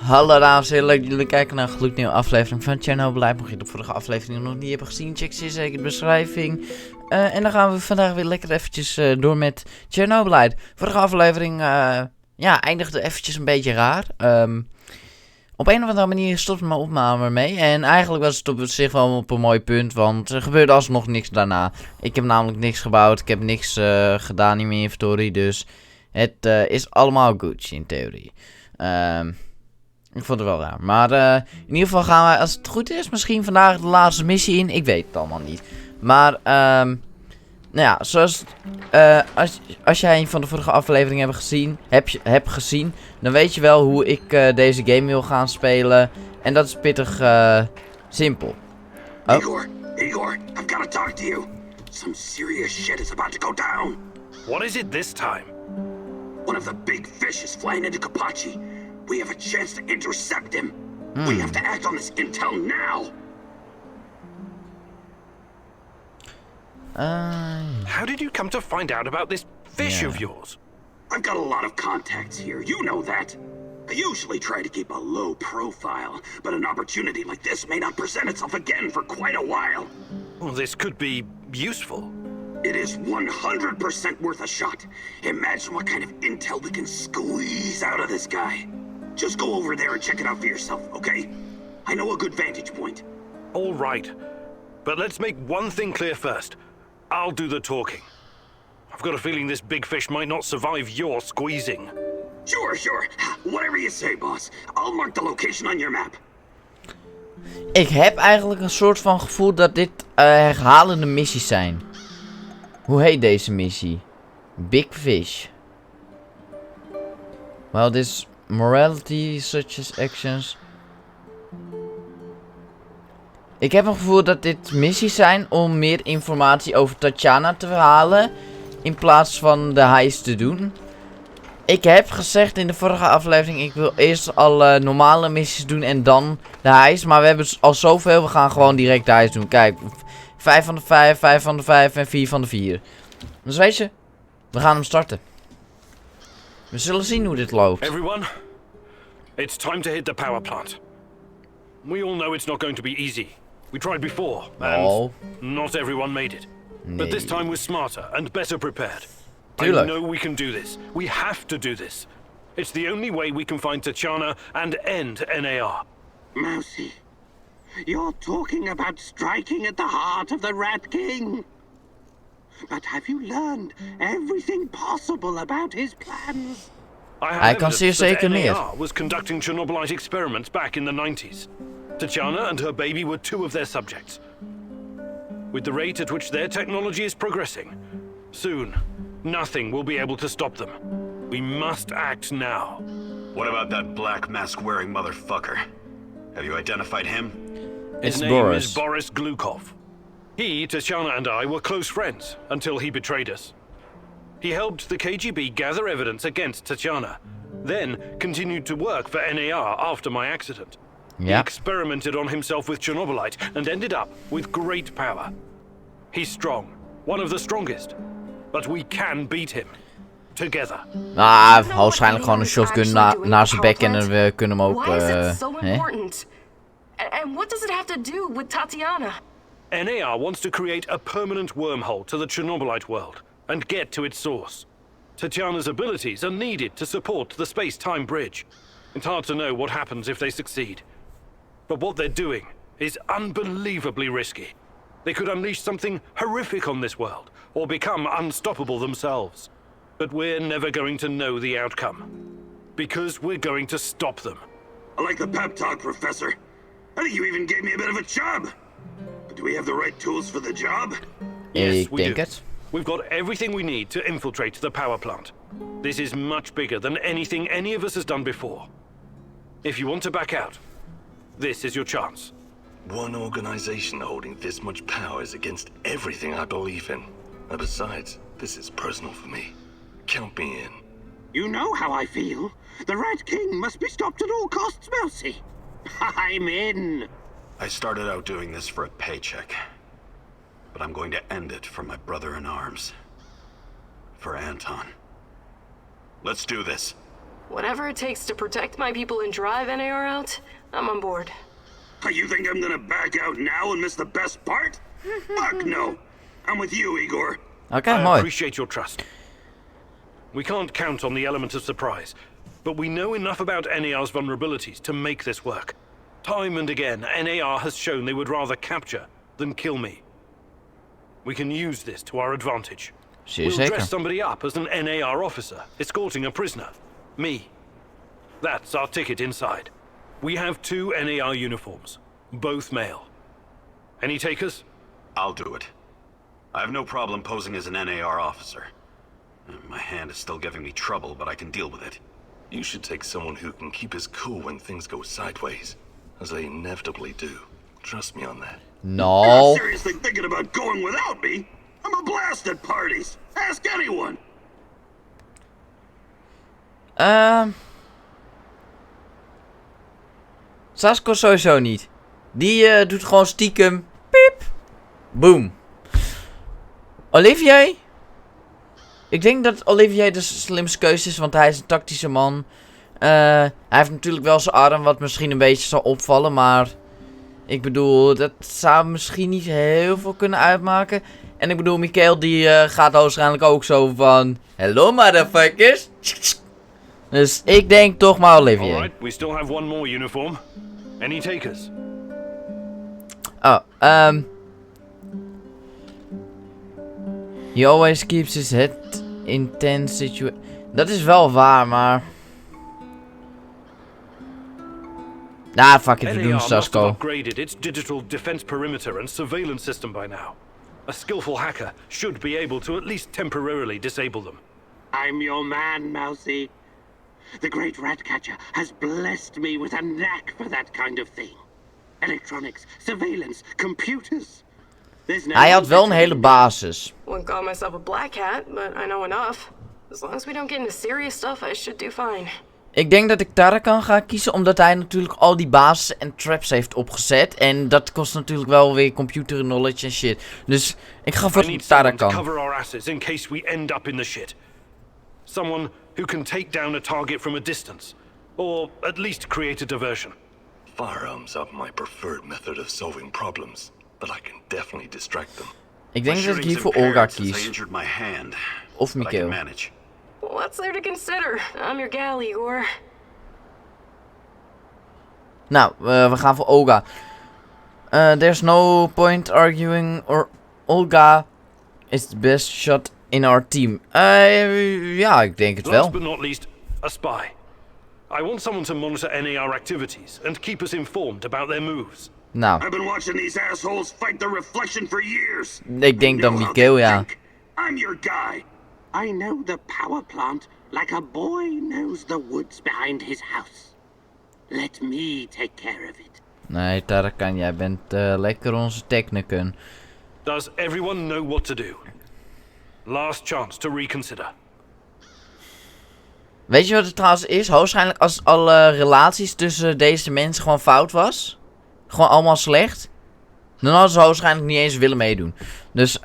Hallo dames en heren, leuk dat jullie kijken naar een gloednieuwe aflevering van Chernobylite. Mocht je de vorige aflevering nog niet hebben gezien, check ze zeker de beschrijving. En dan gaan we vandaag weer lekker eventjes door met Chernobylite. Vorige aflevering eindigde eventjes een beetje raar. Op een of andere manier stopte mijn opname ermee. En eigenlijk was het op zich wel op een mooi punt, want er gebeurde alsnog niks daarna. Ik heb namelijk niks gebouwd, ik heb niks gedaan in mijn inventory, dus het is allemaal Gucci in theorie. Ik vond het wel raar. Maar in ieder geval gaan we, als het goed is, misschien vandaag de laatste missie in. Ik weet het allemaal niet. Maar, nou ja, zoals, als jij een van de vorige afleveringen hebt gezien, dan weet je wel hoe ik deze game wil gaan spelen. En dat is pittig simpel. Oh. Igor, I've got to talk to you. Some serious shit is about to go down. What is it this time? One of the big fish is flying into Kapachi. We have a chance to intercept him. We have to act on this intel now. How did you come to find out about this fish of yours? I've got a lot of contacts here, you know that. I usually try to keep a low profile, but an opportunity like this may not present itself again for quite a while. Well, this could be useful. It is 100% worth a shot. Imagine what kind of intel we can squeeze out of this guy. Just go over there and check it out for yourself, okay? I know a good vantage point. All right. But let's make one thing clear first. I'll do the talking. I've got a feeling this big fish might not survive your squeezing. Sure. Whatever you say, boss. I'll mark the location on your map. Ik heb eigenlijk een soort van gevoel dat dit herhalende missies zijn. Hoe heet deze missie? Big Fish. Well, this morality, such as actions. Ik heb een gevoel dat dit missies zijn om meer informatie over Tatjana te halen. In plaats van de heist te doen. Ik heb gezegd in de vorige aflevering, ik wil eerst alle normale missies doen en dan de heist. Maar we hebben al zoveel, we gaan gewoon direct de heist doen. Kijk, 5 van de 5, 5 van de 5 en 4 van de 4. Dus weet je, we gaan hem starten. We zullen zien hoe dit loopt. Everyone, it's time to hit the power plant. We all know it's not going to be easy. We tried before, and not everyone made it. Nee. But this time we're smarter and better prepared. Tuurlijk. I know we can do this. We have to do this. It's the only way we can find Tatjana and end NAR. Mousy, you're talking about striking at the heart of the Rat King. But have you learned everything possible about his plans? I kan zeer zeker niet. NAR was conducting Chernobylite experiments back in the 90s. Tatjana and her baby were two of their subjects. With the rate at which their technology is progressing, soon, nothing will be able to stop them. We must act now. What about that black mask-wearing motherfucker? Have you identified him? His name is Boris Glukov. He, Tatjana, and I were close friends until he betrayed us. He helped the KGB gather evidence against Tatjana, then continued to work for NAR after my accident. He experimented on himself with Chernobylite and ended up with great power. He's strong, one of the strongest, but we can beat him. Together. Waarschijnlijk gewoon een shotgun naar zijn bek en we kunnen hem ook... Why is it so important? And what does it have to do with Tatiana? NAR wants to create a permanent wormhole to the Chernobylite world and get to its source. Tatjana's abilities are needed to support the space-time bridge. It's hard to know what happens if they succeed. But what they're doing is unbelievably risky. They could unleash something horrific on this world, or become unstoppable themselves. But we're never going to know the outcome. Because we're going to stop them. I like the pep talk, Professor. I think you even gave me a bit of a job. But do we have the right tools for the job? Yes, we denk do. het. We've got everything we need to infiltrate the power plant. This is much bigger than anything any of us has done before. If you want to back out, this is your chance. One organization holding this much power is against everything I believe in. And besides, this is personal for me. Count me in. You know how I feel. The Rat King must be stopped at all costs, Mousy. I'm in. I started out doing this for a paycheck. But I'm going to end it for my brother in arms. For Anton. Let's do this. Whatever it takes to protect my people and drive NAR out, I'm on board. You think I'm gonna back out now and miss the best part? Fuck no. I'm with you, Igor. Oké, I mooi. appreciate your trust. We can't count on the element of surprise, but we know enough about NAR's vulnerabilities to make this work. Time and again, NAR has shown they would rather capture than kill me. We can use this to our advantage. Zeer We'll zeker. dress somebody up as an NAR officer, escorting a prisoner. Me. That's our ticket inside. We have 2 NAR uniforms, both male. Any takers? I'll do it. I have no problem posing as an NAR officer. My hand is still giving me trouble, but I can deal with it. You should take someone who can keep his cool when things go sideways, as they inevitably do. Trust me on that. You're No. not seriously thinking about going without me? I'm a blast at parties. Ask anyone. Sasco sowieso niet. Die doet gewoon stiekem. Piep. Boom. Olivier? Ik denk dat Olivier de slimste keuze is, want hij is een tactische man. Hij heeft natuurlijk wel zijn arm, wat misschien een beetje zal opvallen, maar... Ik bedoel, dat zou misschien niet heel veel kunnen uitmaken. En ik bedoel, Mikael die gaat waarschijnlijk ook zo van... Hello motherfuckers. Dus ik denk toch maar Olivier. Alright, we still have one more uniform. Any takers? Oh, He always keeps his head in tense situation. Dat is wel waar, maar... Nah, fuck it, we doen NAR must Sasco. have upgraded its digital defense perimeter and surveillance system by now. A skillful hacker should be able to at least temporarily disable them. I'm your man, Mousy. The great Ratcatcher has blessed me with a knack for that kind of thing. Electronics, surveillance, computers. There's no Hij had wel een better hele basis. Wouldn't call myself a black hat, but I know enough. As long as we don't get into serious stuff, I should do fine. Ik denk dat ik Tarakan ga kiezen, omdat hij natuurlijk al die bases en traps heeft opgezet. En dat kost natuurlijk wel weer computer knowledge en shit. Dus ik ga I voor need someone to Tarakan. cover our asses in case we end up in the shit. Someone who can take down a target from a distance. Or at least create a diversion. Firearms are my preferred method of solving problems, but I can definitely distract them. Ik My denk dat ik hier shooting's voor Olga impaired since I kies. injured my hand. Of But I can Mikael. manage. What's there to consider? I'm your gal, Igor. Nou, we gaan voor Olga. There's no point arguing, or Olga is the best shot in our team. Ja, ik denk het Last wel. but not least, a spy. I want someone to monitor NAR activities and keep us informed about their moves. Nou, I've been watching these assholes fight the reflection for years. ik denk dan Know how Mikael, they ja. think. I'm your guy. I know the power plant like a boy knows the woods behind his house. Let me take care of it. Nee, Tarakan, jij bent lekker onze technicun. Does everyone know what to do? Last chance to reconsider. Weet je wat het trouwens is? Hoogstwaarschijnlijk als alle relaties tussen deze mensen gewoon fout was. Gewoon allemaal slecht. Dan hadden ze hoogstwaarschijnlijk niet eens willen meedoen. Dus,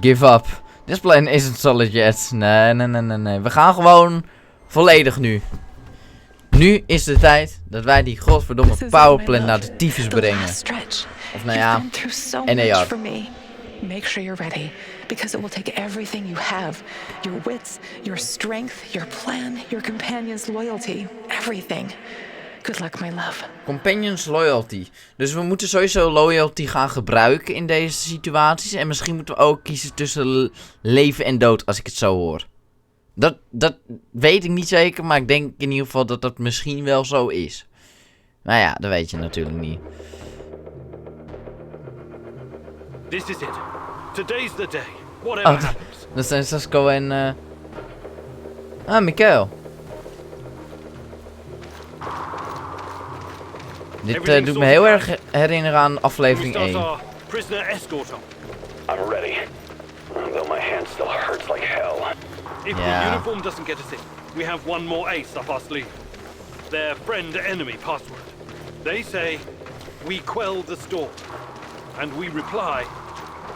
give up. This plan isn't solid yet. Nee. We gaan gewoon volledig nu. Nu is de tijd dat wij die godverdomme powerplan naar de tyfus brengen. Of nou ja, NAR. Make sure you're ready, because it will take everything you have. Your wits, your strength, your plan, your companion's loyalty. Everything. Good luck, my love. Companions loyalty. Dus we moeten sowieso loyalty gaan gebruiken in deze situaties. En misschien moeten we ook kiezen tussen leven en dood, als ik het zo hoor. Dat weet ik niet zeker, maar ik denk in ieder geval dat dat misschien wel zo is. Maar ja, dat weet je natuurlijk niet. This is it. Today's the day. Whatever Oh, happens. dat zijn Sasco en... Mikael. Dit doet me heel erg herinneren aan We aflevering start 1. our prisoner escort on. I'm ready, though my hand still hurts like hell. If Yeah. the uniform doesn't get us in, we have one more ace up our sleeve. Their friend-enemy password. They say, we quell the storm. And we reply,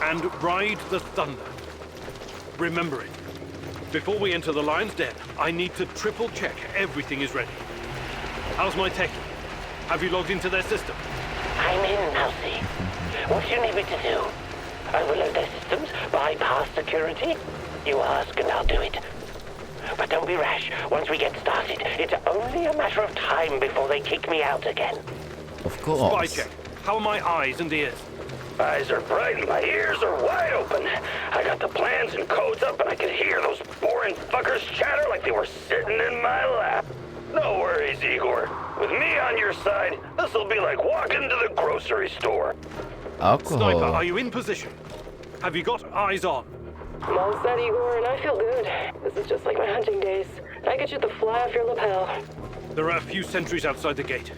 and ride the thunder. Remember it. Before we enter the lion's den, I need to triple check everything is ready. How's my techie? Have you logged into their system? I'm in, Mousy. What do you need me to do? Overload their systems, bypass security? You ask and I'll do it. But don't be rash. Once we get started, it's only a matter of time before they kick me out again. Of Spy course. check. How are my eyes and ears? Eyes are bright and my ears are wide open. I got the plans and codes up and I can hear those boring fuckers chatter like they were sitting in my lap. No worries, Igor. With me on your side, this'll be like walking to the grocery store. Sniper, are Alcohol. you in position? Have you got eyes on? I'm all set, Igor, and I feel good. This is just like my hunting days. I could shoot the fly off your lapel. There are a few sentries outside the gate.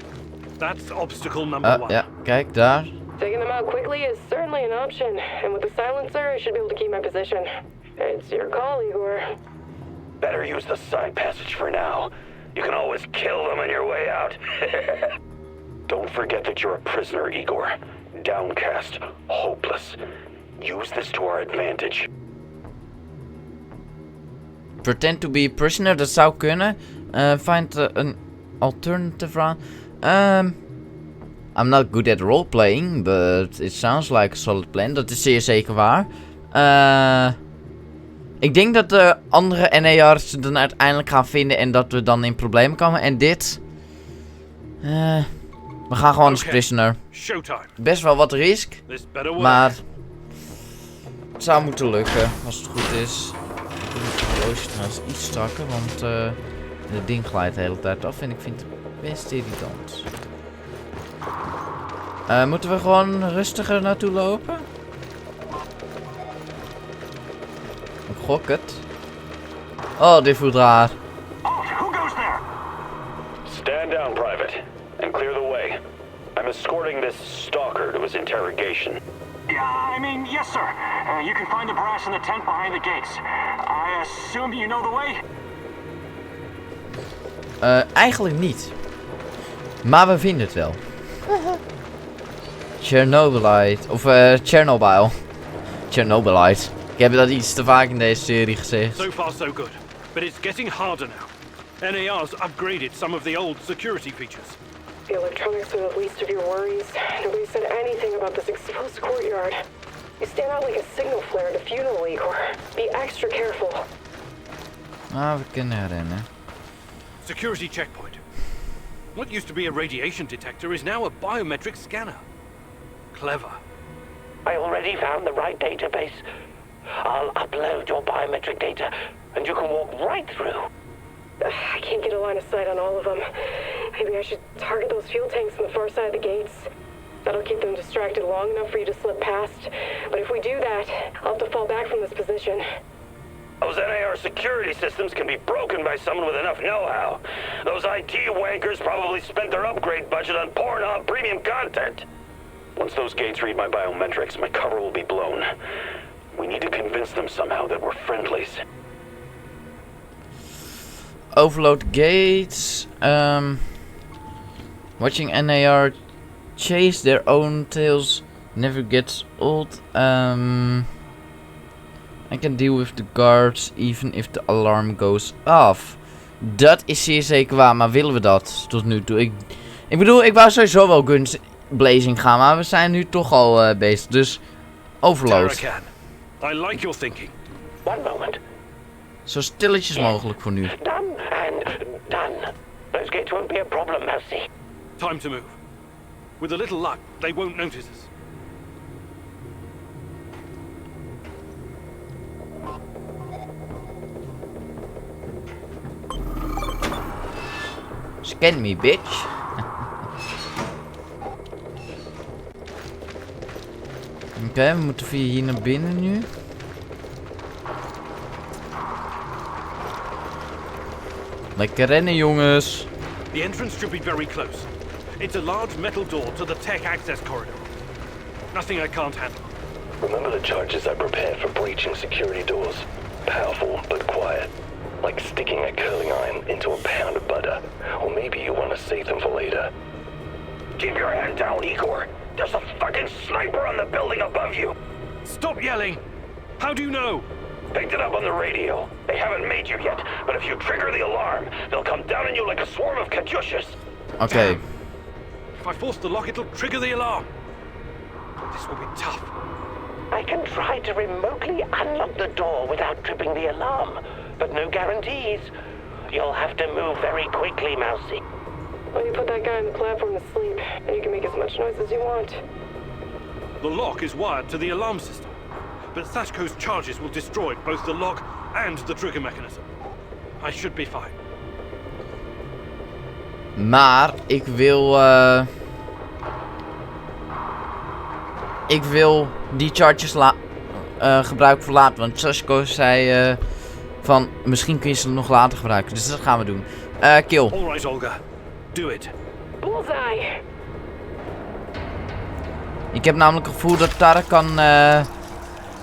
That's obstacle number one. Ja, kijk daar. Taking them out quickly is certainly an option, and with the silencer, I should be able to keep my position. It's your call, Igor. Better use the side passage for now. You can always kill them on your way out. Don't forget that you're a prisoner, Igor. Downcast, hopeless. Use this to our advantage. Pretend to be a prisoner, dat zou kunnen. Find an alternative round. I'm not good at roleplaying, but it sounds like a solid plan. Dat is zeer zeker waar. Ik denk dat de andere NAR's dan uiteindelijk gaan vinden en dat we dan in problemen komen. En dit... we gaan gewoon als prisoner. Showtime. Best wel wat risk, This better work. maar... Het zou moeten lukken, als het goed is. Ik moet het horloge trouwens iets strakker, want het ding glijdt de hele tijd af en ik vind het best irritant. Moeten we gewoon rustiger naartoe lopen? Ik gok het. Oh, dit voelt raar. Who goes there? Stand down, Private, and clear the way. I'm escorting this stalker to his interrogation. Yeah, I mean, yes, sir. You can find the brass in the tent behind the gates. I assume you know the way? Eigenlijk niet. Maar we vinden het wel. Chernobylite. Of Chernobyl. Chernobylite. Ik heb dat iets te vaak in deze serie gezegd. So far so good. But it's getting harder now. NAR's upgraded some of the old security features. The electronics are the least of your worries. Nobody said anything about this exposed courtyard. You stand out like a signal flare at a funeral, Igor. Be extra careful. Ah, we kunnen rennen. Security checkpoint. What used to be a radiation detector is now a biometric scanner. Clever. I already found the right database. I'll upload your biometric data, and you can walk right through. I can't get a line of sight on all of them. Maybe I should target those fuel tanks on the far side of the gates. That'll keep them distracted long enough for you to slip past. But if we do that, I'll have to fall back from this position. Those NAR security systems can be broken by someone with enough know-how. Those IT wankers probably spent their upgrade budget on Pornhub premium content. Once those gates read my biometrics, my cover will be blown. We need to convince them somehow that we're friendlies. Overload gates. Watching NAR chase their own tails never gets old. I can deal with the guards even if the alarm goes off. Dat is zeer zeker waar, maar willen we dat tot nu toe? Ik bedoel, ik wou sowieso wel guns blazing gaan, maar we zijn nu toch al bezig, dus overload. I like your thinking. One moment. Zo stilletjes mogelijk voor nu. Done and done. Those gates won't be a problem, Mousy. Time to move. With a little luck, they won't notice us. Scan me, bitch. Oké, we moeten via hier naar binnen nu. Lekker rennen, jongens. The entrance should be very close. It's a large metal door to the tech access corridor. Nothing I can't handle. Remember the charges I prepared for breaching security doors? Powerful, but quiet. Like sticking a curling iron into a pound of butter. Or maybe you want to save them for later. Keep your head down, Igor. There's a fucking sniper on the building above you. Stop yelling! How do you know? Picked it up on the radio. They haven't made you yet, but if you trigger the alarm, they'll come down on you like a swarm of Katyushas. Oké. If I force the lock, it'll trigger the alarm. This will be tough. I can try to remotely unlock the door without tripping the alarm, but no guarantees. You'll have to move very quickly, Mousy. Well, you put that guy on the platform to sleep, and you can make as much noise as you want. The lock is wired to the alarm system, but Sashko's charges will destroy both the lock and the trigger mechanism. I should be fine. Maar ik wil die charges gebruiken voor later. Want Sashko zei van misschien kun je ze nog later gebruiken. Dus dat gaan we doen. Kill. Alright, Olga. Do it. Bullseye! Ik heb namelijk het gevoel dat Tarakan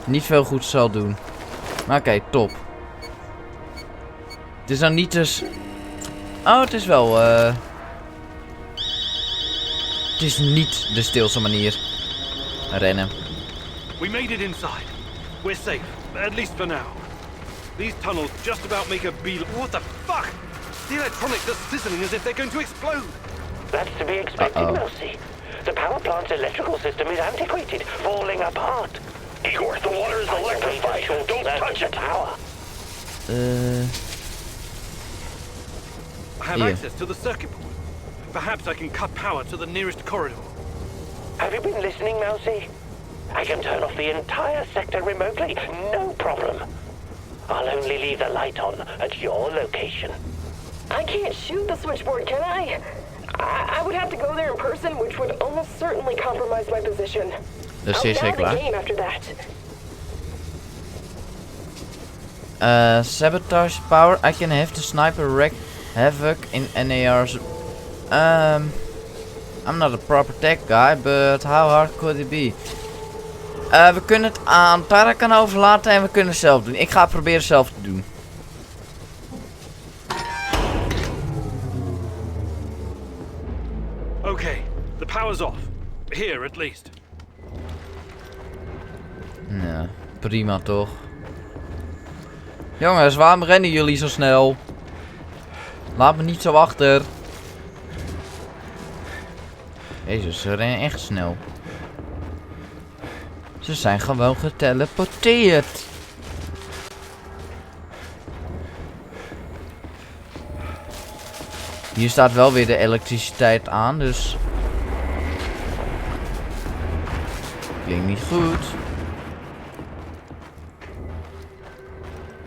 niet veel goed zal doen. Maar oké, top. Het is dan niet dus... Oh, het is wel... Het is niet de stilste manier. Rennen. We made it inside. We're safe, at least for now. These tunnels just about make a beeline. What the fuck? The electronics are sizzling as if they're going to explode. That's to be expected, Mousy. The power plant's electrical system is antiquated, falling apart. Igor, the water is electrified. Don't touch it. Power. I have access to the circuit board. Perhaps I can cut power to the nearest corridor. Have you been listening, Mousy? I can turn off the entire sector remotely, no problem. I'll only leave the light on at your location. I can't shoot the switchboard, can I? I would have to go there in person, which would almost certainly compromise my position. Dat is zeer zeker waar. Game after that. Sabotage power. I can have the sniper wreak havoc in NAR's. I'm not a proper tech guy, but how hard could it be? We kunnen het aan Tarakan overlaten en we kunnen het zelf doen. Ik ga het proberen zelf te doen. Okay, the power's off. Here, at least. Ja, prima toch. Jongens, waarom rennen jullie zo snel? Laat me niet zo achter. Jezus, ze rennen echt snel. Ze zijn gewoon geteleporteerd. Hier staat wel weer de elektriciteit aan, dus... Klinkt niet goed.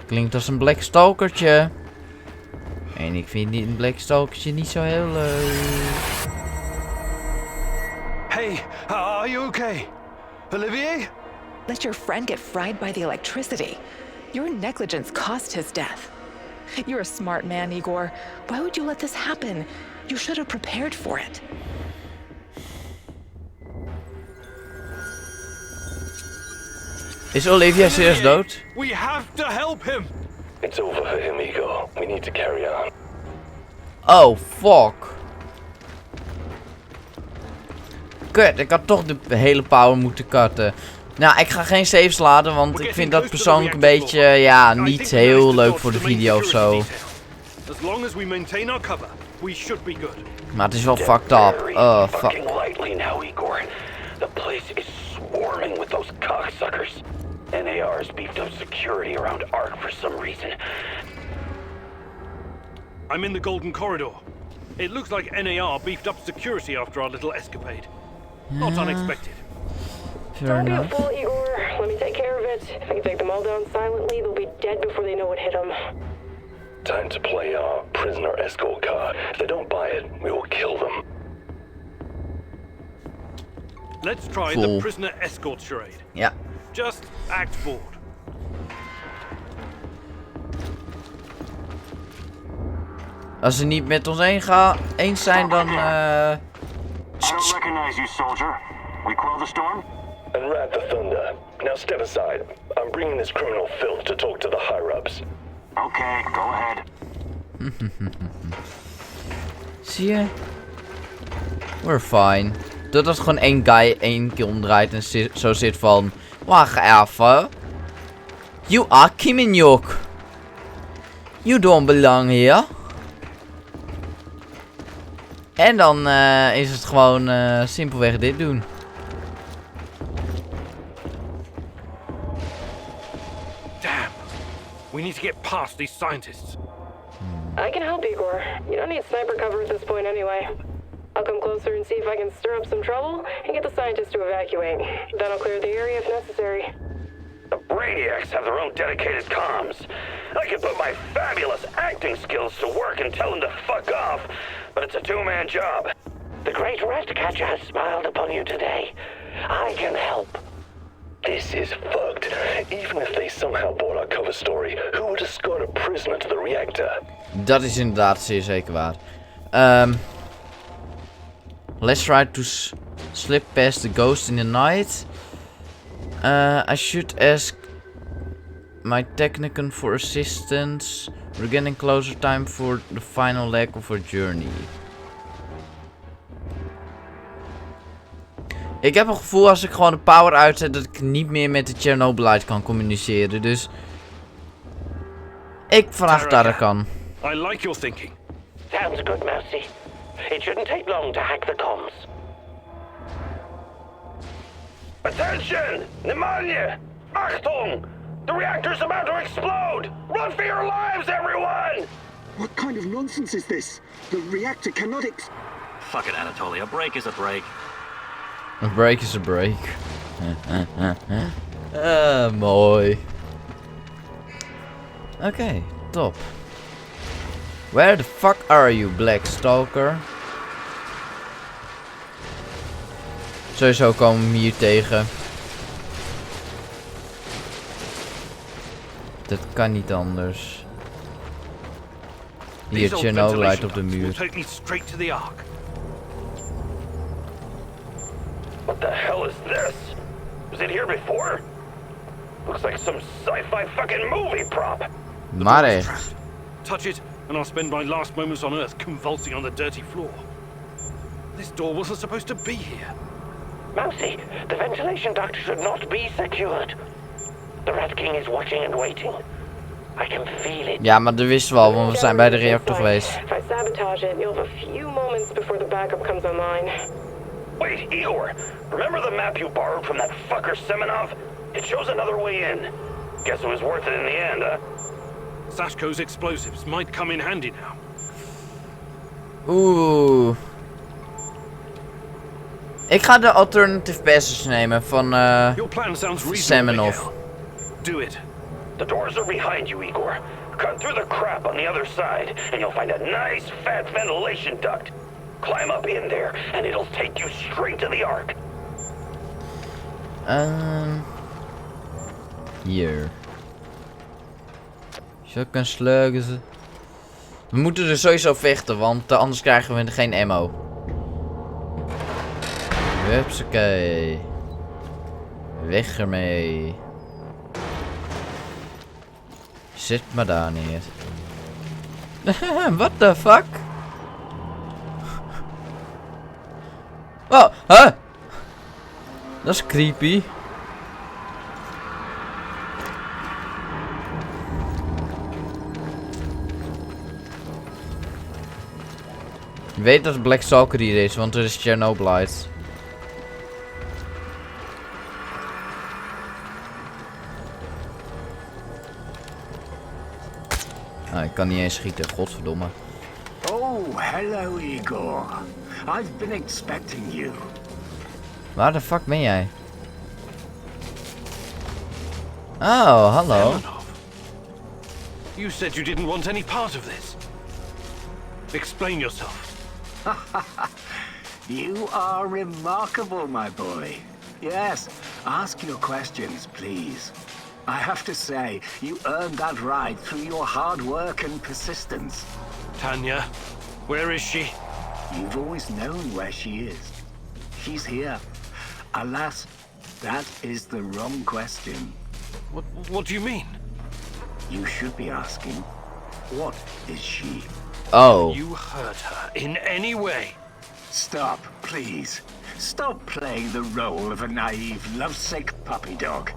Klinkt als een Black Stalkertje. En ik vind een Black Stalkertje niet zo heel leuk. Hey, are you okay? Olivier? Let your friend get fried by the electricity. Your negligence cost his death. You're a smart man, Igor. Why would you let this happen? You should have prepared for it. Is Olivia serieus dood? We have to help him. It's over for him, Igor. We need to carry on. Oh, fuck. Kut, ik had toch de hele power moeten cutten. Nou, ik ga geen saves laden, want ik vind dat persoonlijk een beetje, ja, niet heel leuk voor de video of zo. Maar het is wel fucked up. Fuck. The place is swarming with those cocksuckers. NAR's beefed up security around ARC for some reason. I'm in the Golden Corridor. It looks like NAR beefed up security after our little escapade. Not unexpected. Don't be a fool, Igor. Let me take care of it. If I can take them all down silently, they'll be dead before they know what hit them. Time to play our prisoner escort card. If they don't buy it, we will kill them. Let's try the prisoner escort charade. Ja. Just act bored. Als ze niet met ons eens zijn, dan I don't recognize you, soldier. We quell the storm? Unwrap the thunder. Now step aside. I'm bringing this criminal filth to talk to the higher-ups. Okay, go ahead. Zie je? We're fine. Totdat gewoon één guy één keer omdraait en zo zit van... Wacht even. You are Kim in York. You don't belong here. En dan is het gewoon simpelweg dit doen. Damn. We need to get past these scientists. I can help, Igor. You don't need sniper cover at this point anyway. I'll come closer and see if I can stir up some trouble and get the scientists to evacuate. Then I'll clear the area if necessary. The Brainiacs have their own dedicated comms. I can put my fabulous acting skills to work and tell them to fuck off, but it's a two-man job. The great Ratcatcher has smiled upon you today. I can help. This is fucked. Even if they somehow bought our cover story, who would escort a prisoner to the reactor? Dat is inderdaad zeer zeker waar. Let's try to slip past the ghost in the night. I should ask my technician for assistance. We're getting closer time for the final leg of our journey. Ik heb een gevoel als ik gewoon de power uitzet dat ik niet meer met de Chernobylite kan communiceren. Dus ik vraag dat ik kan. I like your thinking. Sounds good, Mousy. It shouldn't take long to hack the comms. Attention! Pneumonia! Achtung! The reactor's about to explode! Run for your lives, everyone! What kind of nonsense is this? The reactor cannot Fuck it, Anatoly. A break is a break. A break is a break. Mooi. Oké, top. Where the fuck are you, Black Stalker? Sowieso komen we hier tegen. Dat kan niet anders. Hier, Chernobylite op de muur. Take me straight to the ark. What the hell is this? Was it here before? Looks like some sci-fi fucking movie prop. Maar echt. Touch it, and I'll spend my last moments on Earth convulsing on the dirty floor. This door wasn't supposed to be here. Mousy, the ventilation duct should not be secured. The Rat King is watching and waiting. I can feel it. Ja, maar dat wisten we al, want we zijn bij de reactor geweest. If I sabotage it, you'll have a few moments before the backup comes online. Wait, Igor, remember the map you borrowed from that fucker Semenov? It shows another way in. Guess it was worth it in the end, huh? Sashko's explosives might come in handy now. Oeh. Ik ga de alternative passes nemen van Your plan sounds reasonable. Semenov. Miguel. Do it. The doors are behind you, Igor. Cut through the crap on the other side, and you'll find a nice, fat ventilation duct. Climb up in there, and it'll take you straight to the ark. Hier. Zulke sleugen. We moeten er sowieso vechten, want anders krijgen we geen ammo. Hupsakee. Weg ermee. Zet maar daar neer. What the fuck? Oh, huh? Dat is creepy. Je weet dat Black Stalker hier is, want er is Chernobylite. Ah, ik kan niet eens schieten, godverdomme. Oh, hello Igor. I've been expecting you. Waar de fuck ben jij? Oh, hallo. Semenov. You said you didn't want any part of this. Explain yourself. You are remarkable, my boy. Yes, ask your questions, please. I have to say, you earned that right through your hard work and persistence. Tanya, where is she? You've always known where she is. She's here. Alas, that is the wrong question. What do you mean? You should be asking, what is she? Oh. You hurt her in any way? Stop, please. Stop playing the role of a naive, lovesick puppy dog.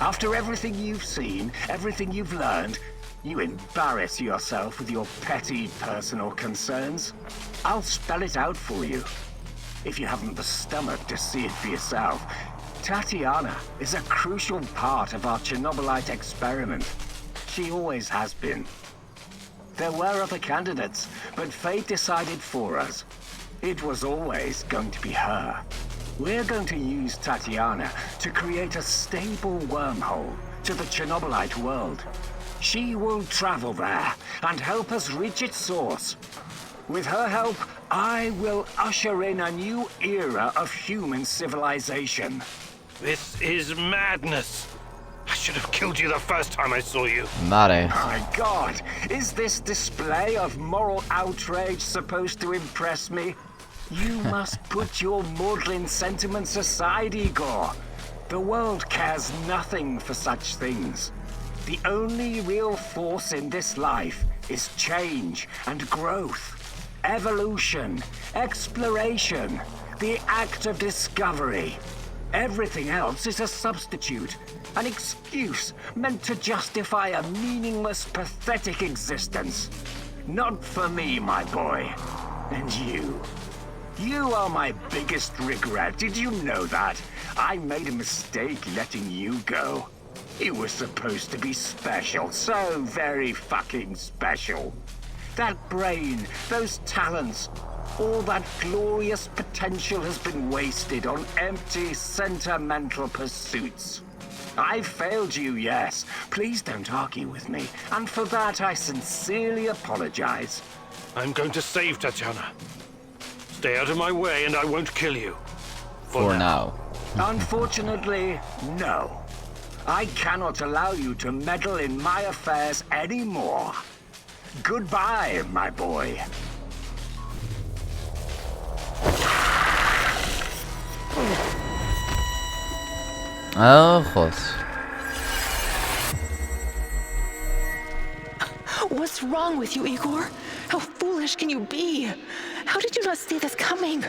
After everything you've seen, everything you've learned, you embarrass yourself with your petty personal concerns. I'll spell it out for you. If you haven't the stomach to see it for yourself, Tatiana is a crucial part of our Chernobylite experiment. She always has been. There were other candidates, but fate decided for us. It was always going to be her. We're going to use Tatiana to create a stable wormhole to the Chernobylite world. She will travel there and help us reach its source. With her help, I will usher in a new era of human civilization. This is madness. I should have killed you the first time I saw you. Mare. My God, is this display of moral outrage supposed to impress me? You must put your maudlin sentiments aside, Igor. The world cares nothing for such things. The only real force in this life is change and growth. Evolution, exploration, the act of discovery. Everything else is a substitute, an excuse meant to justify a meaningless, pathetic existence. Not for me, my boy. And you. You are my biggest regret. Did you know that? I made a mistake letting you go. You were supposed to be special, so very fucking special. That brain, those talents, all that glorious potential has been wasted on empty, sentimental pursuits. I failed you, yes. Please don't argue with me, and for that I sincerely apologize. I'm going to save Tatiana. Stay out of my way and I won't kill you. For now. Unfortunately, no. I cannot allow you to meddle in my affairs anymore. Goodbye, my boy. Oh god. What's wrong with you, Igor? How foolish can you be? How did you not see this coming?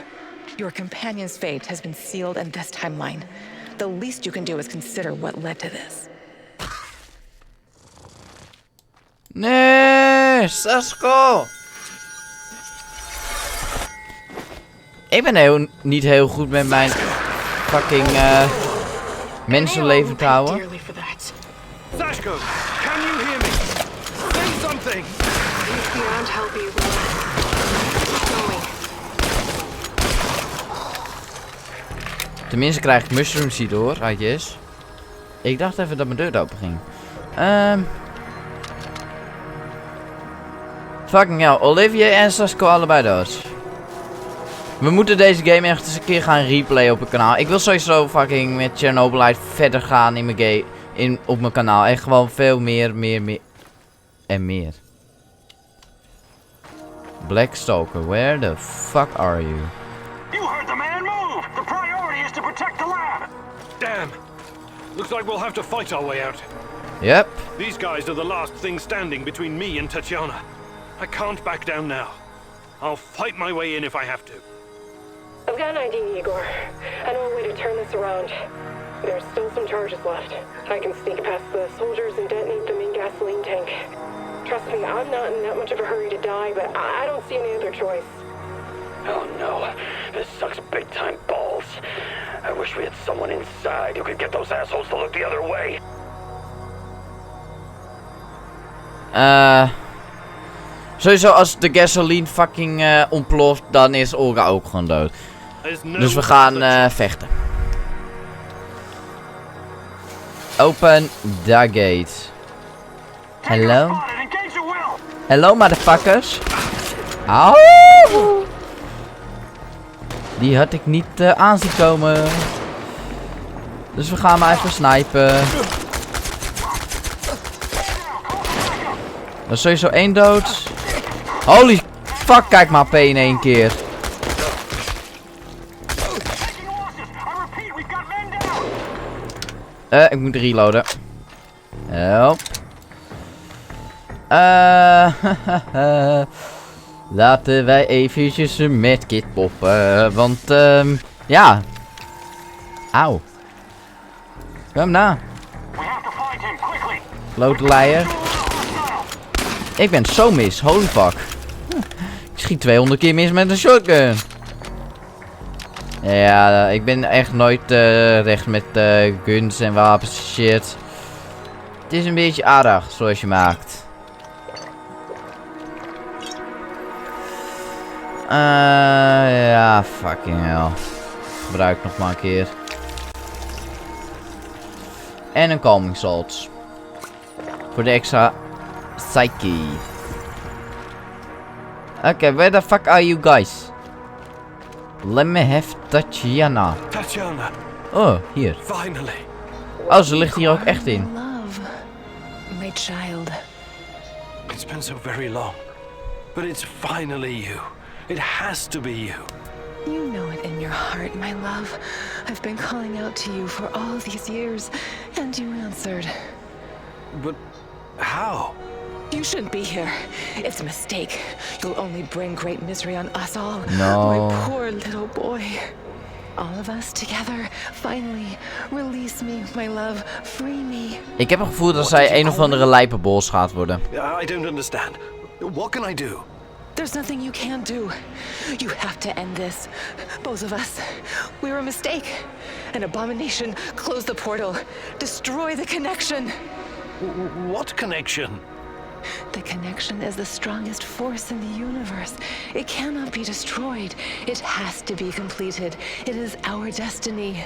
Your companion's fate has been sealed in this timeline. The least you can do is consider what led to this. Nee, Sasko! Ik ben niet heel goed met mijn fucking mensenleven te houden. Sashko, can you hear me? Say something! If you want help, you Tenminste krijg ik mushrooms hierdoor, uitjes. Ik dacht even dat mijn deur open ging. Fucking hell, Olivier en Sasko allebei dood. We moeten deze game echt eens een keer gaan replayen op het kanaal. Ik wil sowieso fucking met Chernobylite verder gaan in mijn op mijn kanaal. Echt gewoon veel meer en meer. Blackstalker, where the fuck are you? You heard the man move! The priority is to protect the lab! Damn! Looks like we'll have to fight our way out. Yep. These guys are the last thing standing between me and Tatiana. I can't back down now. I'll fight my way in if I have to. I've got an idea, Igor. I know a way to turn this around. There's still some charges left. I can sneak past the soldiers and detonate them in gasoline tank. Trust me, I'm not in that much of a hurry to die, but I don't see any other choice. Oh no, this sucks big time balls. I wish we had someone inside who could get those assholes to look the other way. Sowieso als de gasoline fucking ontploft, dan is Olga ook gewoon dood. Dus we gaan vechten. Open the gate. Hello? Hello motherfuckers. Auw! Die had ik niet aanzien komen. Dus we gaan maar even snipen. Er is sowieso één dood. Holy fuck, kijk maar P in één keer. Ik moet reloaden. Help. Laten wij eventjes een medkit poppen. Want, ja. Auw. Kom na. We Klotenleier. Ik ben zo mis, holy fuck. Ik schiet 200 keer mis met een shotgun. Ja, ik ben echt nooit recht met guns en wapens shit. Het is een beetje aardig zoals je maakt. Ja, fucking hell. Gebruik nog maar een keer. En een calming salts. Voor de extra psyche. Oké, where the fuck are you guys? Let me have Tatiana. Tatiana, Oh, hier. finally. Oh, ze ligt hier ook echt in. Love, my child. It's been so very long. But it's finally you. It has to be you. You know it in your heart, my love. I've been calling out to you for all these years, and you answered. But how? You shouldn't be here. It's a mistake. You'll only bring great misery on us all. No. My poor little boy. All of us together, finally. Release me, my love. Free me. Ik heb het gevoel dat zij een of andere lijpenbols gaat worden. I don't understand. What can I do? There's nothing you can't do. You have to end this. Both of us. We're a mistake. An abomination. Close the portal. Destroy the connection. What connection? The connection is the strongest force in the universe. It cannot be destroyed. It has to be completed. It is our destiny.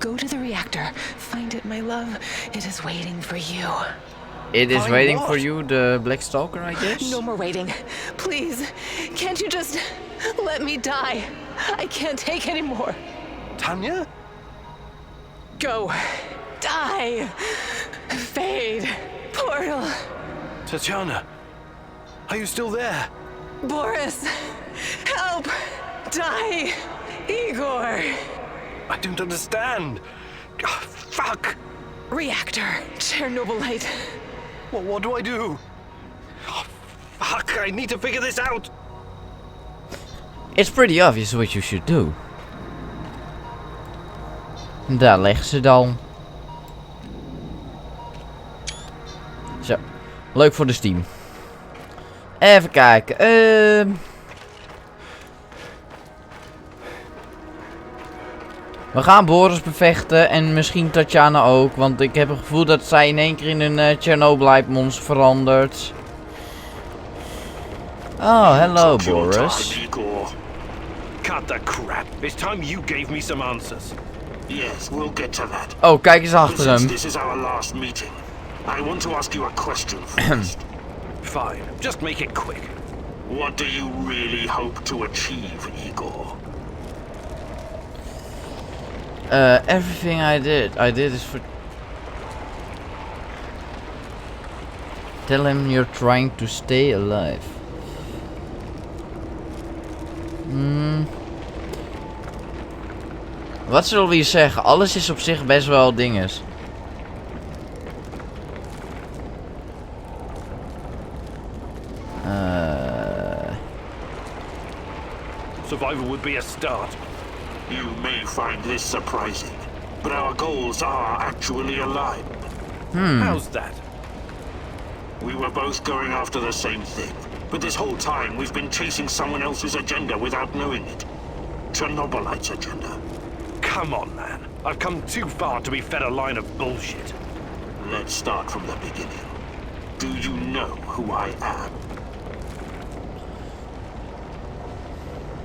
Go to the reactor. Find it, my love. It is waiting for you. It is Find waiting what? for you, the Black Stalker, I guess? No more waiting. Please, can't you just let me die? I can't take any more. Tanya? Go. Die. Fade. Portal. Tatiana, are you still there? Boris. Help. Die. Igor. I don't understand. Oh, fuck. Reactor. Chernobylite. What do I do? Oh, fuck, I need to figure this out. It's pretty obvious what you should do. Daar leggen ze dan. Zo. Leuk voor de Steam. Even kijken. We gaan Boris bevechten en misschien Tatiana ook. Want ik heb het gevoel dat zij in één keer in een Chernobylite monster verandert. Oh, hello Boris. Cut the crap. It's time you gave me some answers. Yes, we'll get to that. Oh, kijk eens achter Since hem. this is our last meeting, I want to ask you a question first. Fine, just make it quick. What do you really hope to achieve, Igor? Everything I did is for... Tell him you're trying to stay alive. Wat zullen we hier zeggen? Alles is op zich best wel dinges. Survival would be a start. You may find this surprising, but our goals are actually aligned. How's that? We were both going after the same thing, but this whole time we've been chasing someone else's agenda without knowing it. Chernobylite's agenda. Come on, man. I've come too far to be fed a line of bullshit. Let's start from the beginning. Do you know who I am?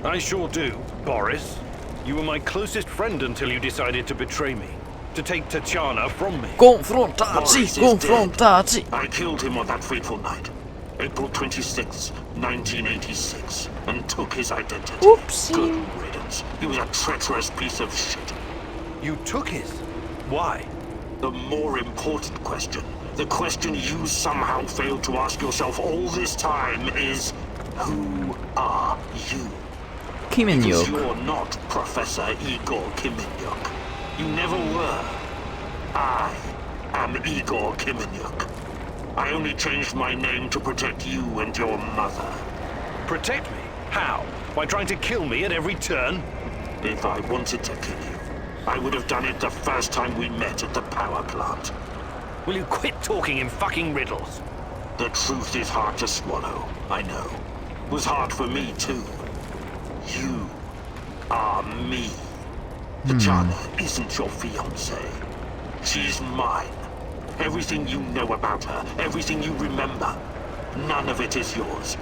I sure do, Boris. You were my closest friend until you decided to betray me. To take Tatiana from me. Confrontatie, Boris is confrontatie. dead. I killed him on that fateful night, April 26, 1986, and took his identity. Oopsie. Good riddance. He was a treacherous piece of shit. You took his? Why? The more important question, the question you somehow failed to ask yourself all this time is, who are you? Because Kimenyuk. you're not Professor Igor Kimenyuk. You never were. I am Igor Kimenyuk. I only changed my name to protect you and your mother. Protect me? How? By trying to kill me at every turn? If I wanted to kill you, I would have done it the first time we met at the power plant. Will you quit talking in fucking riddles? The truth is hard to swallow, I know. It was hard for me too. You are me. Tatiana isn't your fiancée. She's mine. Everything you know about her, everything you remember, none of it is yours.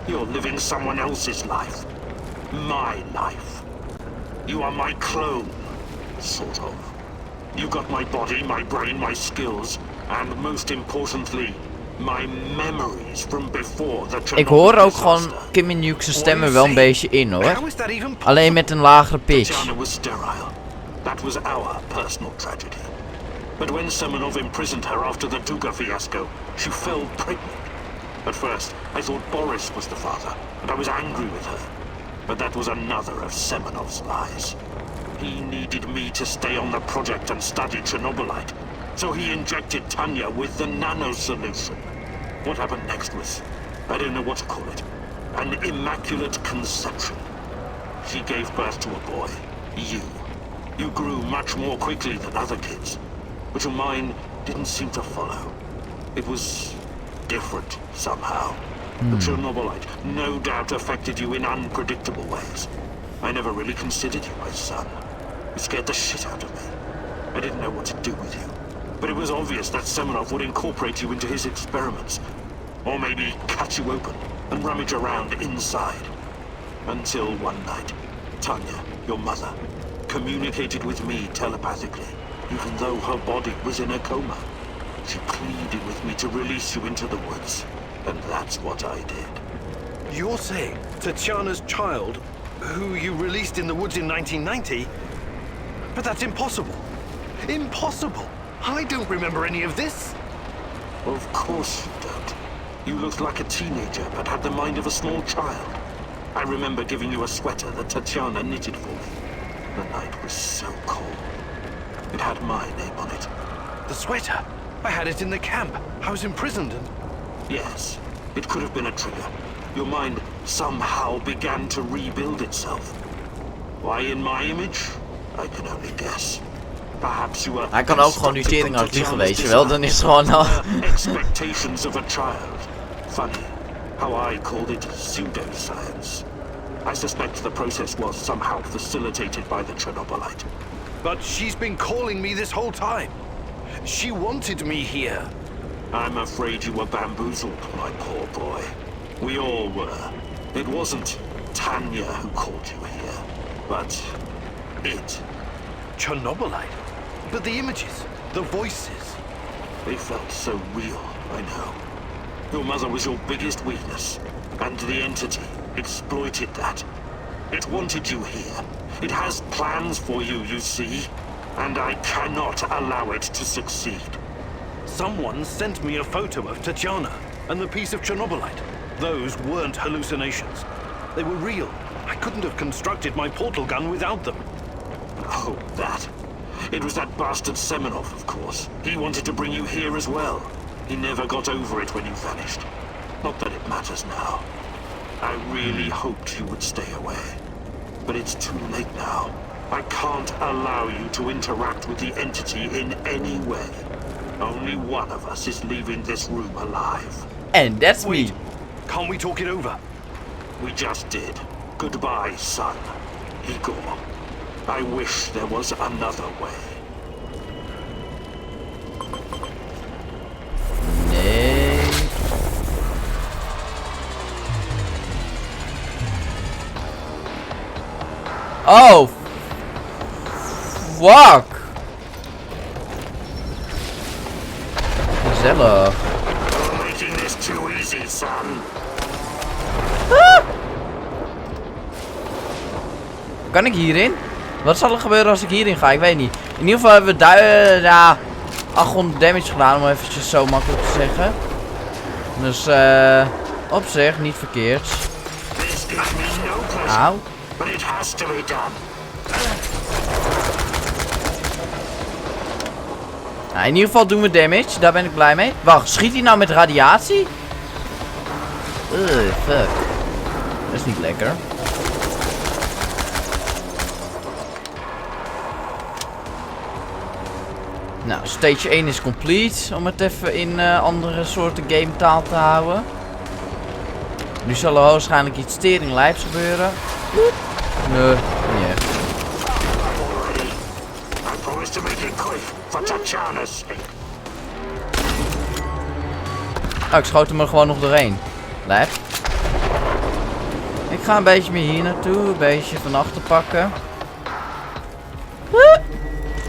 You're living someone else's life. My life. You are my clone, sort of. You got my body, my brain, my skills, and most importantly, my memories from before the Chernobyl Ik hoor ook gewoon disaster. Kim In-hyuk zijn stem er wel een beetje in hoor. How is that even possible? Alleen met een lagere pitch. Tatiana was sterile. That was our personal tragedy. But when Semenov imprisoned her after the Duga fiasco, she fell pregnant. At first, I thought Boris was the father, and I was angry with her. But that was another of Semenov's lies. He needed me to stay on the project and study Chernobylite, so he injected Tanya with the nano solution. What happened next was, I don't know what to call it, an immaculate conception. She gave birth to a boy, you. You grew much more quickly than other kids, but your mind didn't seem to follow. It was different somehow. The Chernobylite no doubt affected you in unpredictable ways. I never really considered you my son. It scared the shit out of me. I didn't know what to do with you. But it was obvious that Semenov would incorporate you into his experiments. Or maybe cut you open and rummage around inside. Until one night, Tanya, your mother, communicated with me telepathically, even though her body was in a coma. She pleaded with me to release you into the woods, and that's what I did. You're saying Tatiana's child, who you released in the woods in 1990? But that's impossible. Impossible! I don't remember any of this. Of course you don't. You looked like a teenager, but had the mind of a small child. I remember giving you a sweater that Tatiana knitted for me. The night was so cold. It had my name on it. The sweater? I had it in the camp. I was imprisoned and... Yes, it could have been a trigger. Your mind somehow began to rebuild itself. Why in my image? I can only guess. Perhaps you were... Hij kan ook gewoon die tering uit liegen, weet je wel. Dan is het gewoon... expectations of a child. Funny how I called it pseudoscience. I suspect the process was somehow facilitated by the Chernobylite. But she's been calling me this whole time. She wanted me here. I'm afraid you were bamboozled, my poor boy. We all were. It wasn't Tanya who called you here, but it. Chernobylite? But the images, the voices. They felt so real, I know. Your mother was your biggest weakness, and the entity exploited that. It wanted you here. It has plans for you, you see, and I cannot allow it to succeed. Someone sent me a photo of Tatiana and the piece of Chernobylite. Those weren't hallucinations. They were real. I couldn't have constructed my portal gun without them. Oh, that. It was that bastard Semenov, of course. He wanted to bring you here as well. He never got over it when you vanished. Not that it matters now. I really hoped you would stay away. But it's too late now. I can't allow you to interact with the entity in any way. Only one of us is leaving this room alive. And that's me. Can't we talk it over? We just did. Goodbye, son. Igor. I wish there was another way. Nee. Oh. Fuck. Gezellig. You're making this too easy, son. Kan ik hierin? Wat zal er gebeuren als ik hierin ga? Ik weet niet. In ieder geval hebben we 800 damage gedaan, om eventjes zo makkelijk te zeggen. Dus op zich niet verkeerd. Auw. But it has to be done. Nou, in ieder geval doen we damage, daar ben ik blij mee. Wacht, schiet hij nou met radiatie? Fuck. Dat is niet lekker. Nou, stage 1 is complete. Om het even in andere soorten game taal te houden. Nu zal er waarschijnlijk iets teringlijps gebeuren. Nee, niet echt. Oh, ik schoot hem er gewoon nog doorheen. Lijp. Ik ga een beetje meer hier naartoe. Een beetje van achter pakken.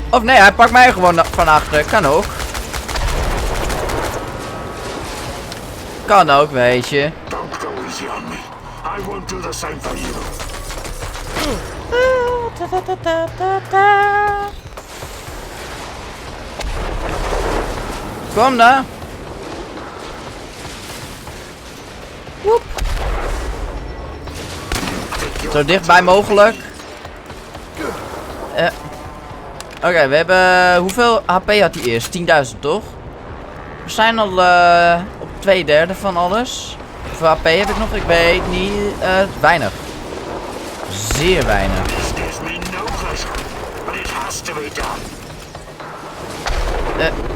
Of nee, hij pakt mij gewoon van achter. Kan ook. Kan ook, weet je. Kom dan. Woep. Zo dichtbij mogelijk. Oké, we hebben... Hoeveel HP had hij eerst? 10.000 toch? We zijn al op 2/3 van alles. Hoeveel HP heb ik nog? Ik weet niet. Weinig. Zeer weinig.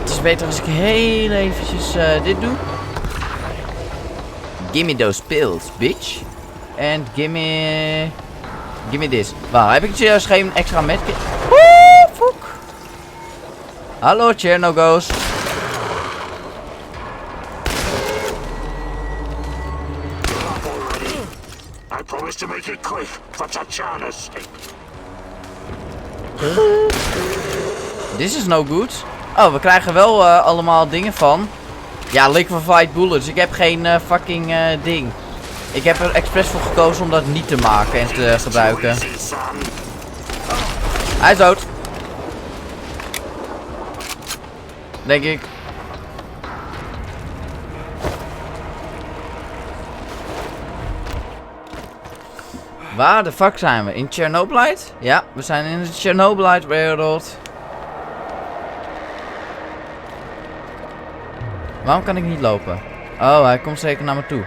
Het is beter als ik heel eventjes dit doe. Gimme those pills, bitch. And gimme this. Wauw, heb ik serieus geen extra medkit? Woe, fuck. Hallo, Chernogos. This is no good. Oh, we krijgen wel allemaal dingen van. Ja, liquefied bullets. Ik heb geen fucking ding. Ik heb er expres voor gekozen om dat niet te maken en te gebruiken. Hij is dood. Denk ik. Waar de fuck zijn we? In Chernobylite? Ja, we zijn in de Chernobylite wereld. Waarom kan ik niet lopen? Oh, hij komt zeker naar me toe.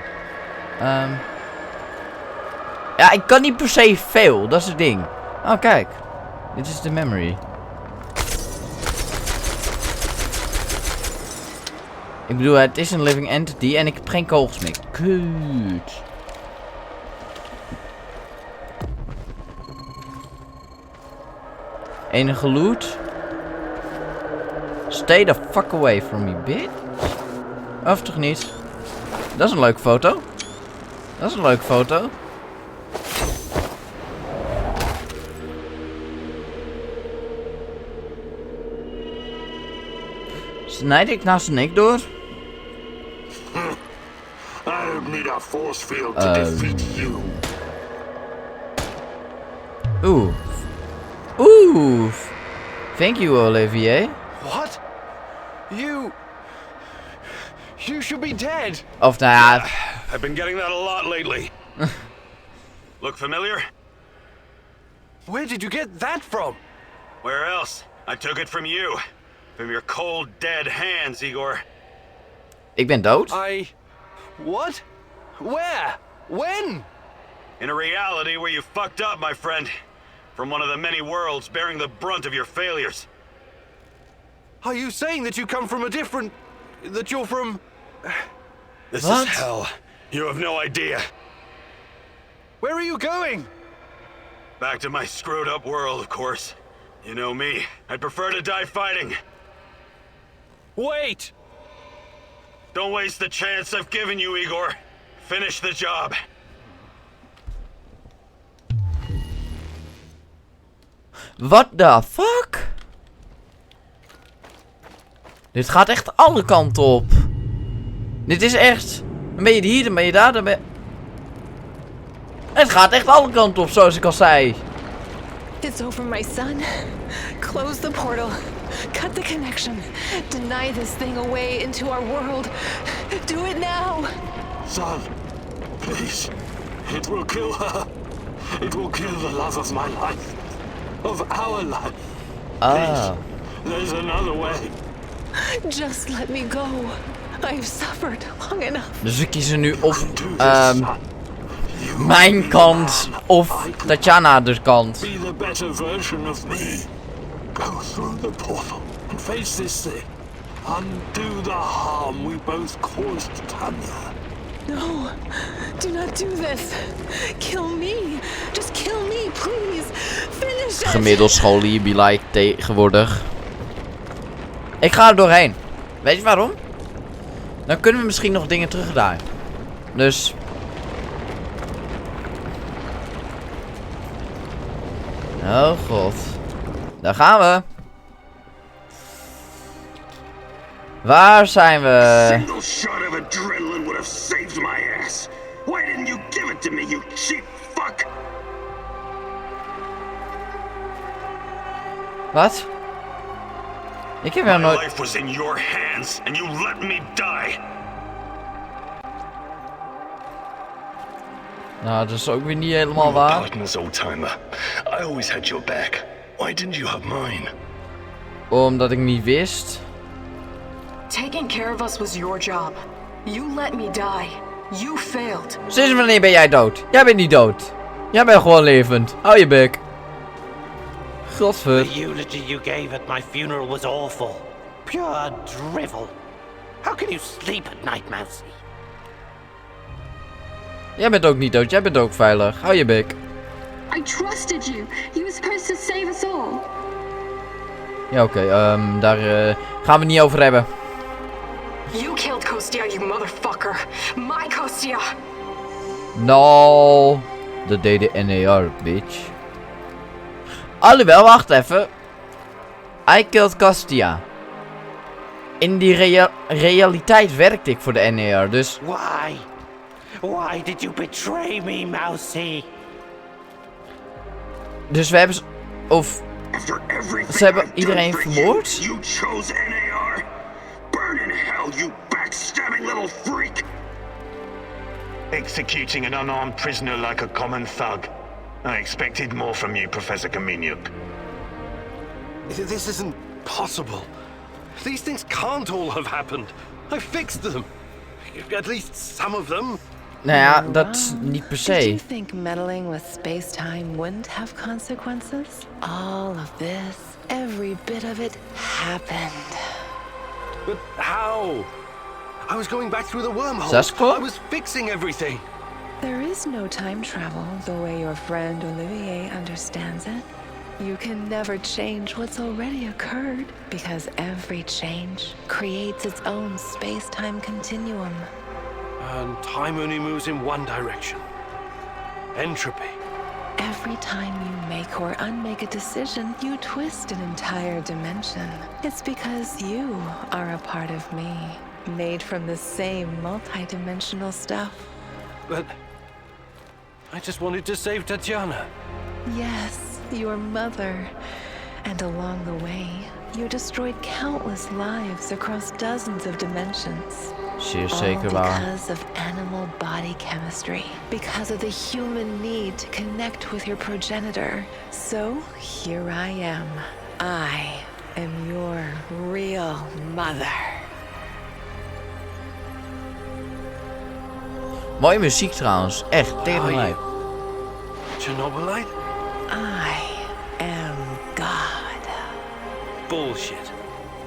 Ja, ik kan niet per se veel. Dat is het ding. Oh, kijk. Dit is de memory. Ik bedoel, het is een living entity en ik heb geen kogels meer. Kut. Enige loot. Stay the fuck away from me, bitch. Of toch niet? Dat is een leuke foto. Dat is een leuke foto. Snijd ik nou zijn nek door? Oeh. Oeh. Thank you, Olivier. What? You should be dead. Of nou ja. I've been getting that a lot lately. Look familiar? Where did you get that from? Where else? I took it from you. From your cold, dead hands, Igor. Ik ben dood? What? Where? When? In a reality where you fucked up, my friend. From one of the many worlds bearing the brunt of your failures. Are you saying that you come from a different... that you're from... This What? is hell. You have no idea. Where are you going? Back to my screwed up world, of course. You know me. I'd prefer to die fighting. Wait! Don't waste the chance I've given you, Igor. Finish the job. What the fuck? Dit gaat echt alle kanten op. Dit is echt... Dan ben je hier, dan ben je daar, dan ben je... Het gaat echt alle kanten op, zoals ik al zei. It's over, my son. Close the portal. Cut the connection. Deny this thing away into our world. Do it now. Son, please. It will kill her. It will kill the love of my life. Of our life. Ah. There's another way. Just let me go. I've suffered long enough. Dus we kiezen nu of mijn kant of Tatjana de kant. Be the better version of me. Go through the portal and face this thing. Undo the harm we both caused Tanya. No, do not do this. Kill me. Just kill me, please. Finish it. Gemiddelscholier be like tegenwoordig. Ik ga er doorheen. Weet je waarom? Dan kunnen we misschien nog dingen terugdraaien. Dus... Oh god. Daar gaan we. Waar zijn we? Single shot of adrenaline would have saved my ass. Why didn't you give it to me, you cheap fuck? Wat? Ik heb wel nooit... My life was in your hands and you let me die. Nou, dat is ook weer niet helemaal waar. Partners, old-timer. I always had your back. Why didn't you have mine? Omdat ik niet wist. Taking care of us was your job. You let me die. You failed. Sinds wanneer ben jij dood? Jij bent niet dood. Jij bent gewoon levend. Hou je bek. Godver. The eulogy you gave at my funeral was awful. Pure drivel. How can you sleep at night, Mousy? Jij bent ook niet dood. Jij bent ook veilig. Hou je bek. I trusted you. You were supposed to save us all. Ja, oké. Daar gaan we niet over hebben. You killed Kostia, you motherfucker. My Kostia. No. Dat deed de NAR, bitch. Alhoewel, wacht even. I killed Kostia. In die realiteit werkte ik voor de NAR, dus... Why? Why did you betray me, Mousy? Dus we hebben... Of... Ze hebben iedereen vermoord? You chose NAR? Burn in hell, you backstabbing little freak! Executing an unarmed prisoner like a common thug. I expected more from you, Professor Kameniuk. This isn't possible. These things can't all have happened. I fixed them. At least some of them. Nou ja, dat niet per se. Did you think meddling with space-time wouldn't have consequences? All of this, every bit of it, happened. But how? I was going back through the wormhole. Sasco? I was fixing everything. There is no time travel the way your friend Olivier understands it. You can never change what's already occurred, because every change creates its own space-time continuum. And time only moves in one direction. Entropy. Every time you make or unmake a decision, you twist an entire dimension. It's because you are a part of me, made from the same multi-dimensional stuff. But I just wanted to save Tatiana. Yes, your mother. And along the way, you destroyed countless lives across dozens of dimensions. Zeer zeker waar. Because of animal body chemistry. Because of the human need to connect with your progenitor. So, here I am. I am your real mother. Mooie muziek trouwens. Echt, tegen mij. Chernobylite? I am God. Bullshit.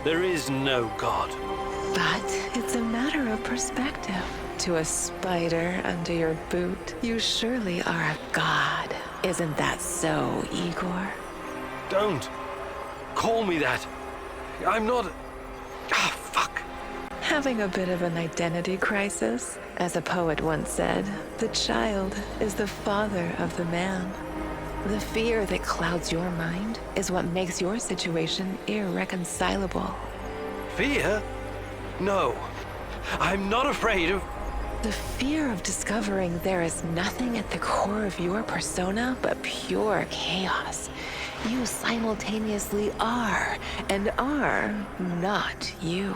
There is no God. But it's a matter of perspective. To a spider under your boot, you surely are a god. Isn't that so, Igor? Don't call me that. I'm not... Ah, fuck. Having a bit of an identity crisis? As a poet once said, the child is the father of the man. The fear that clouds your mind is what makes your situation irreconcilable. Fear? No. I'm not afraid of... The fear of discovering there is nothing at the core of your persona but pure chaos. You simultaneously are and are not you.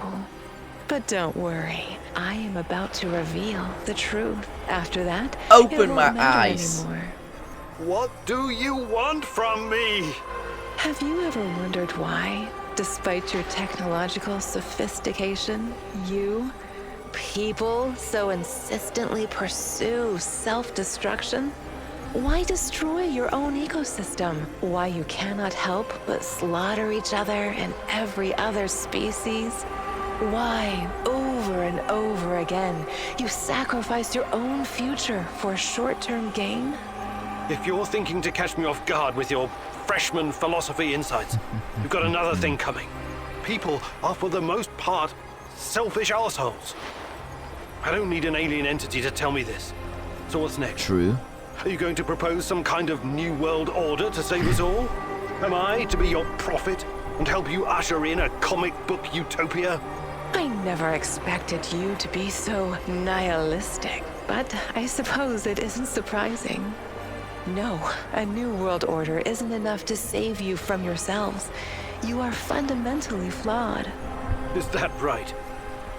But don't worry, I am about to reveal the truth. After that, Open my eyes. Anymore. What do you want from me? Have you ever wondered why, despite your technological sophistication, people so insistently pursue self-destruction? Why destroy your own ecosystem? Why you cannot help but slaughter each other and every other species? Why, over and over again, you sacrifice your own future for short-term gain? If you're thinking to catch me off guard with your freshman philosophy insights, you've got another thing coming. People are for the most part selfish assholes. I don't need an alien entity to tell me this. So what's next? True. Are you going to propose some kind of new world order to save us all? Am I to be your prophet and help you usher in a comic book utopia? I never expected you to be so nihilistic, but I suppose it isn't surprising. No, a new world order isn't enough to save you from yourselves. You are fundamentally flawed. Is that right?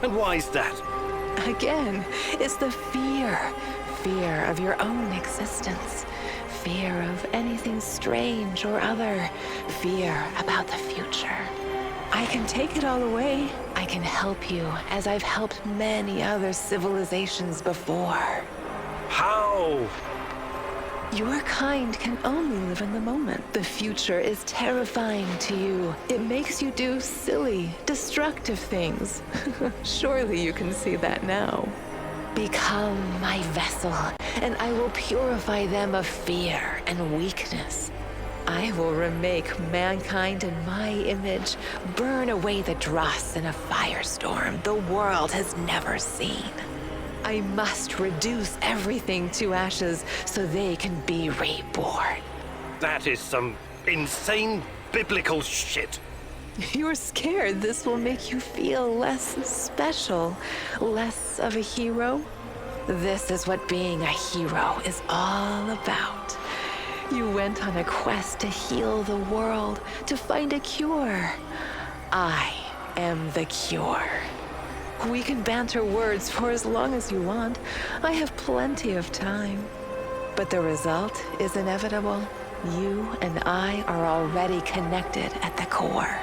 And why is that? Again, it's the fear. Fear of your own existence. Fear of anything strange or other. Fear about the future. I can take it all away. I can help you, as I've helped many other civilizations before. How? Your kind can only live in the moment. The future is terrifying to you. It makes you do silly, destructive things. Surely you can see that now. Become my vessel, and I will purify them of fear and weakness. I will remake mankind in my image, burn away the dross in a firestorm the world has never seen. I must reduce everything to ashes so they can be reborn. That is some insane biblical shit. You're scared this will make you feel less special, less of a hero? This is what being a hero is all about. You went on a quest to heal the world, to find a cure. I am the cure. We can banter words for as long as you want. I have plenty of time. But the result is inevitable. You and I are already connected at the core.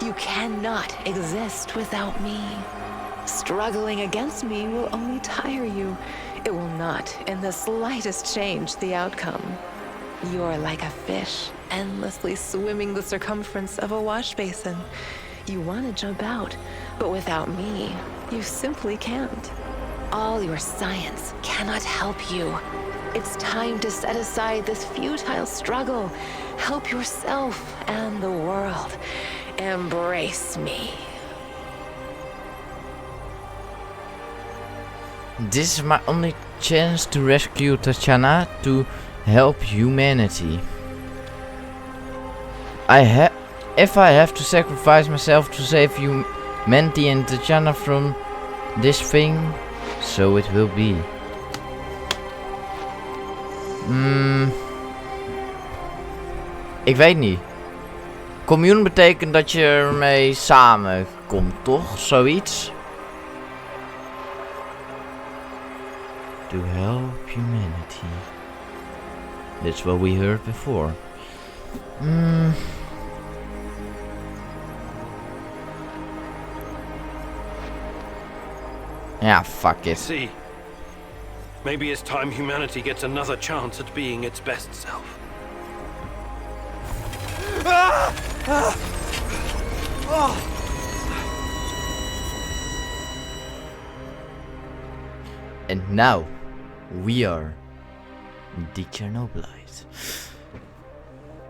You cannot exist without me. Struggling against me will only tire you. It will not in the slightest change the outcome. You're like a fish, endlessly swimming the circumference of a wash basin. You want to jump out, but without me, you simply can't. All your science cannot help you. It's time to set aside this futile struggle. Help yourself and the world. Embrace me. This is my only chance to rescue Tatiana, to help humanity. If I have to sacrifice myself to save humanity and Tatiana from this thing, so it will be. Ik weet niet. Commune betekent dat je ermee samenkomt, toch? Zoiets. To help humanity. That's what we heard before. Yeah, fuck it. See, maybe it's time humanity gets another chance at being its best self. And now, we are the Chernobylite.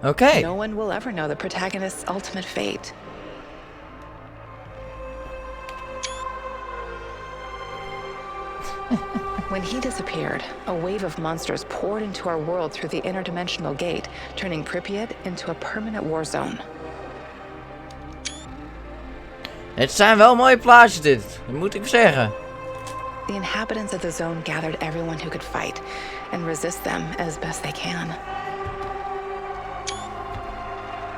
Okay. No one will ever know the protagonist's ultimate fate. When he disappeared, a wave of monsters poured into our world through the interdimensional gate, turning Pripyat into a permanent war zone. Het zijn wel mooie plaatjes dit, dat moet ik zeggen. The inhabitants of the zone gathered everyone who could fight and resist them as best they can.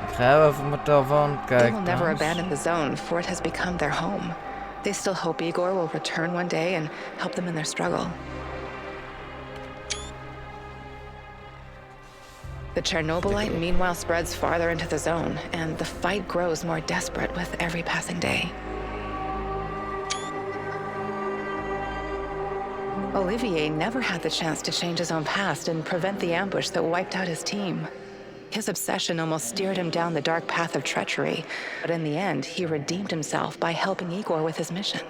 Ik ga even op mijn telefoon kijken. They will never abandon the zone, for it has become their home. They still hope Igor will return one day and help them in their struggle. The Chernobylite meanwhile spreads farther into the zone, and the fight grows more desperate with every passing day. Olivier never had the chance to change his own past and prevent the ambush that wiped out his team. His obsession almost steered him down the dark path of treachery, but in the end, he redeemed himself by helping Igor with his mission.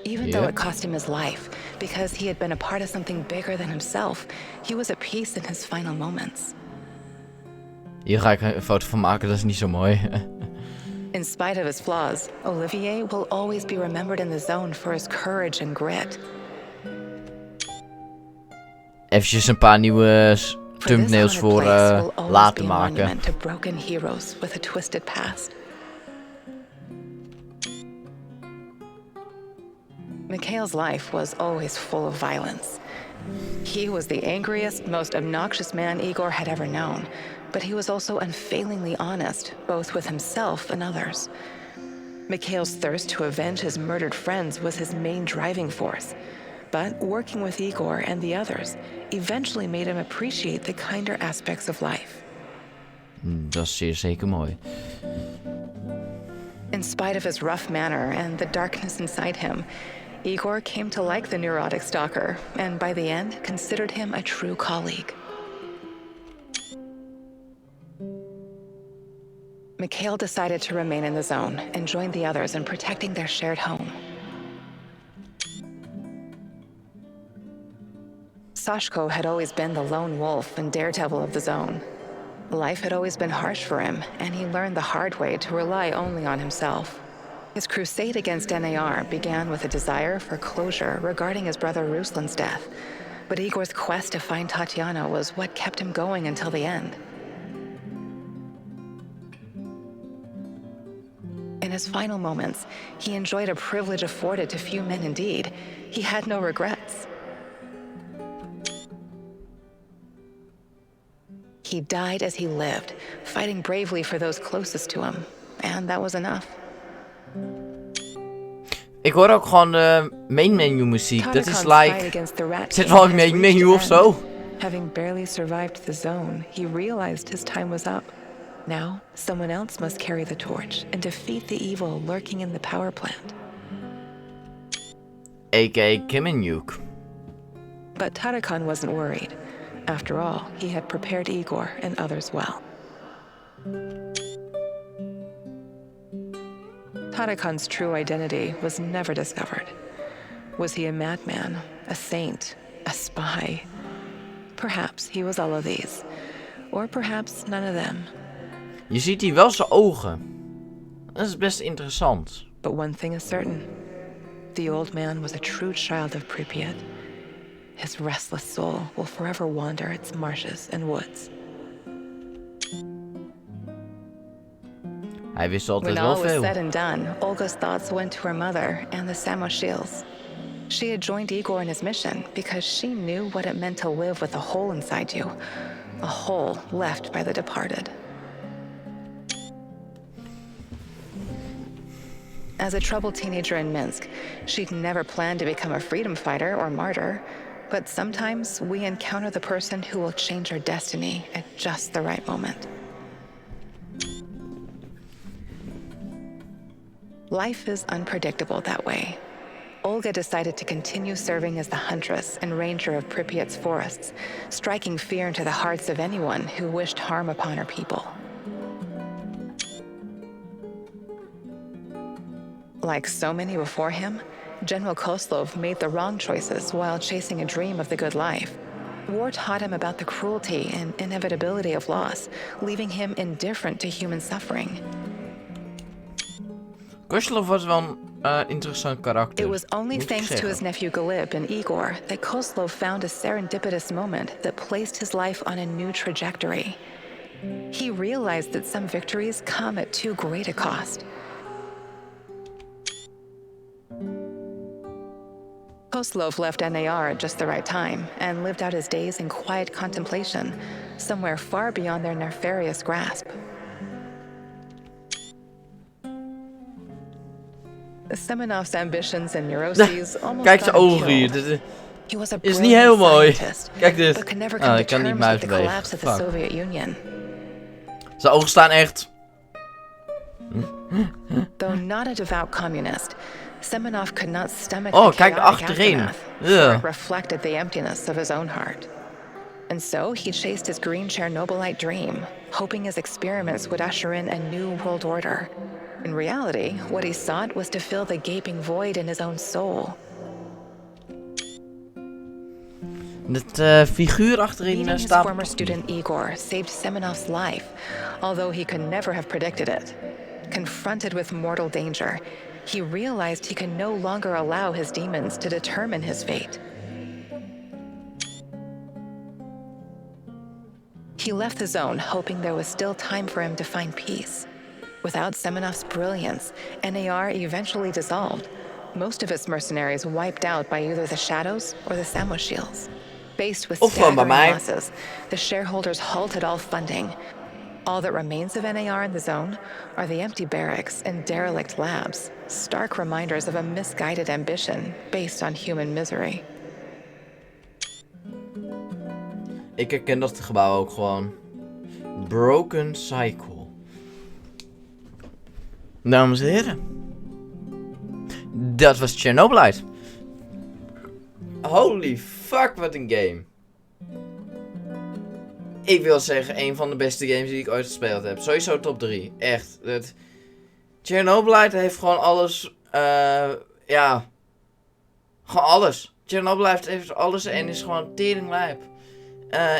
Even though it cost him his life, because he had been a part of something bigger than himself, he was at peace in his final moments. Hier ga ik een foto van maken, dat is niet zo mooi. In spite of his flaws, Olivier will always be remembered in the zone for his courage and grit. Eventjes een paar nieuwe thumbnails voor later maken. To broken heroes with a twisted past. Mikhail's life was always full of violence. He was the angriest, most obnoxious man Igor had ever known, but he was also unfailingly honest, both with himself and others. Mikhail's thirst to avenge his murdered friends was his main driving force. But working with Igor and the others eventually made him appreciate the kinder aspects of life. Dat is zeer zeker mooi. In spite of his rough manner and the darkness inside him, Igor came to like the neurotic stalker, and by the end, considered him a true colleague. Mikhail decided to remain in the zone and join the others in protecting their shared home. Sashko had always been the lone wolf and daredevil of the zone. Life had always been harsh for him, and he learned the hard way to rely only on himself. His crusade against NAR began with a desire for closure regarding his brother Ruslan's death, but Igor's quest to find Tatiana was what kept him going until the end. In his final moments, he enjoyed a privilege afforded to few men indeed. He had no regrets. He died as he lived, fighting bravely for those closest to him, and that was enough. Ik hoor ook gewoon de main menu muziek. Dat is like... Zit wel een main menu of zo? Having barely survived the zone, he realized his time was up. Now, someone else must carry the torch and defeat the evil lurking in the power plant. A.k.a. Kim and Nuke. But Tarakan wasn't worried. After all, he had prepared Igor and others well. Tarakan's true identity was never discovered. Was he a madman, a saint, a spy? Perhaps he was all of these. Or perhaps none of them. Je ziet hier wel zijn ogen. Dat is best interessant. But one thing is certain. The old man was a true child of Pripyat. His restless soul will forever wander its marshes and woods. Hij wist altijd When wel all was veel. said and done, Olga's thoughts went to her mother and the Samoshils. She had joined Igor in his mission because she knew what it meant to live with a hole inside you. A hole left by the departed. As a troubled teenager in Minsk, she'd never planned to become a freedom fighter or martyr. But sometimes we encounter the person who will change our destiny at just the right moment. Life is unpredictable that way. Olga decided to continue serving as the huntress and ranger of Pripyat's forests, striking fear into the hearts of anyone who wished harm upon her people. Like so many before him, General Koslov made the wrong choices while chasing a dream of the good life. War taught him about the cruelty and inevitability of loss, leaving him indifferent to human suffering. Koslov was wel een interessant karakter. It was only thanks to his nephew Galib and Igor that Koslov found a serendipitous moment that placed his life on a new trajectory. He realized that some victories come at too great a cost. Koslov left NAR at just the right time and lived out his days in quiet contemplation, somewhere far beyond their nefarious grasp. Semenov's ambitions and neuroses almost Kijk zijn got him ogen hier. killed. Dit He was a is niet heel mooi. scientist, Kijk dit. but could never come to Ik kan niet terms with the muis collapse of the bewegen. Soviet Union. Zijn ogen staan echt... Though not a devout communist, Semenov could not stomach Oh, the kijk chaotic achterin. aftermath, for Ugh. it reflected the emptiness of his own heart. And so he chased his green Chernobylite dream, hoping his experiments would usher in a new world order. In reality, what he sought was to fill the gaping void in his own soul. Het figuur achterin Meeting his staat... former student Igor saved Semenov's life, although he could never have predicted it. Confronted with mortal danger, he realized he could no longer allow his demons to determine his fate. He left the zone, hoping there was still time for him to find peace. Without Semenov's brilliance, NAR eventually dissolved. Most of its mercenaries wiped out by either the Shadows or the Samuel-Shields. Faced with staggering losses, the shareholders halted all funding. All that remains of NAR in the zone are the empty barracks and derelict labs, stark reminders of a misguided ambition based on human misery. Ik herken dat gebouw ook gewoon. Broken Cycle. Dames en heren. Dat was Chernobylite. Holy fuck, wat een game. Ik wil zeggen, een van de beste games die ik ooit gespeeld heb. Sowieso top 3. Echt. Chernobylite heeft gewoon alles. Ja. Gewoon alles. Chernobylite heeft alles en is gewoon teringlijp.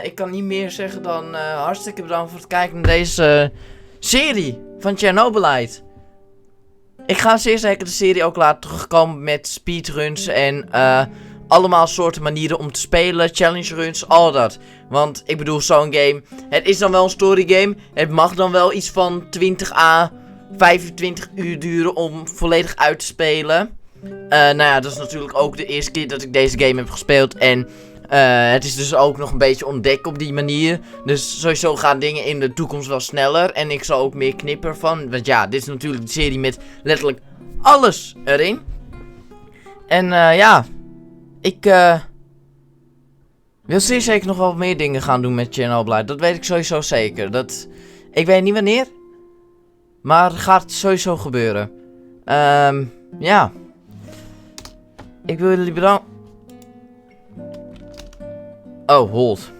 Ik kan niet meer zeggen dan hartstikke bedankt voor het kijken naar deze serie van Chernobylite. Ik ga zeer zeker de serie ook laten terugkomen met speedruns en allemaal soorten manieren om te spelen, challenge runs, al dat. Want ik bedoel, zo'n game, het is dan wel een story game. Het mag dan wel iets van 20 à 25 uur duren om volledig uit te spelen. Nou ja, dat is natuurlijk ook de eerste keer dat ik deze game heb gespeeld en... het is dus ook nog een beetje ontdekken op die manier. Dus sowieso gaan dingen in de toekomst wel sneller. En ik zal ook meer knippen van. Want ja, dit is natuurlijk de serie met letterlijk alles erin. En ja. Ik wil zeer zeker nog wel meer dingen gaan doen met Chernobylite. Dat weet ik sowieso zeker. Ik weet niet wanneer. Maar het gaat sowieso gebeuren. Ja. Ik wil jullie bedanken. Oh, hold.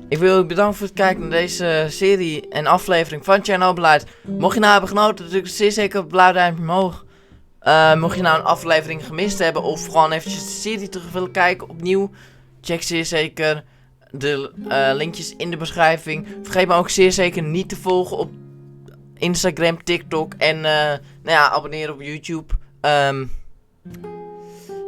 Ik wil jullie bedanken voor het kijken naar deze serie en aflevering van Chernobylite. Mocht je nou hebben genoten, natuurlijk zeer zeker een blauw duimpje omhoog. Mocht je nou een aflevering gemist hebben of gewoon eventjes de serie terug willen kijken opnieuw, check zeer zeker de linkjes in de beschrijving. Vergeet me ook zeer zeker niet te volgen op Instagram, TikTok en nou ja, abonneren op YouTube.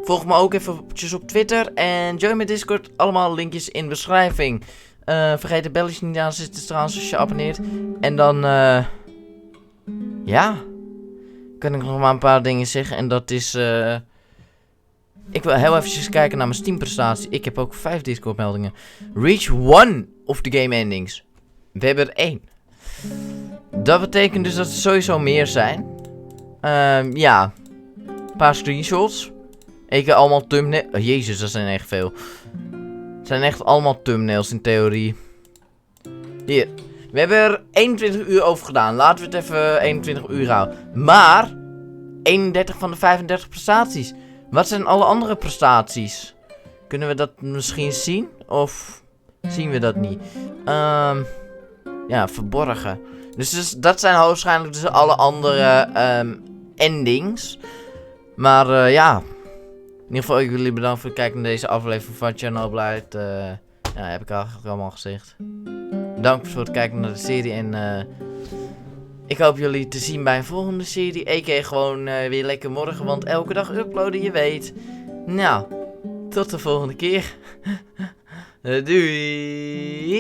Volg me ook even op Twitter en join mijn Discord. Allemaal linkjes in de beschrijving. Vergeet de belletje niet aan te zetten trouwens als je abonneert. En dan, ja, kan ik nog maar een paar dingen zeggen. En dat is, ik wil heel eventjes kijken naar mijn Steam prestatie. Ik heb ook 5 Discord meldingen. Reach 1 of the game endings. We hebben er 1. Dat betekent dus dat er sowieso meer zijn. Ja, een paar screenshots. Ik heb allemaal thumbnails. Oh, jezus, dat zijn echt veel. Het zijn echt allemaal thumbnails in theorie. Hier. We hebben er 21 uur over gedaan. Laten we het even 21 uur houden. Maar 31 van de 35 prestaties. Wat zijn alle andere prestaties? Kunnen we dat misschien zien? Of zien we dat niet? Ja, verborgen. Dus dat zijn waarschijnlijk dus alle andere endings. Maar ja. In ieder geval, ik wil jullie bedanken voor het kijken naar deze aflevering van Chernobylite. Ja, heb ik eigenlijk allemaal gezegd. Bedankt voor het kijken naar de serie en ik hoop jullie te zien bij een volgende serie. A.k.a. gewoon weer lekker morgen, want elke dag uploaden, je weet. Nou, tot de volgende keer. Doei!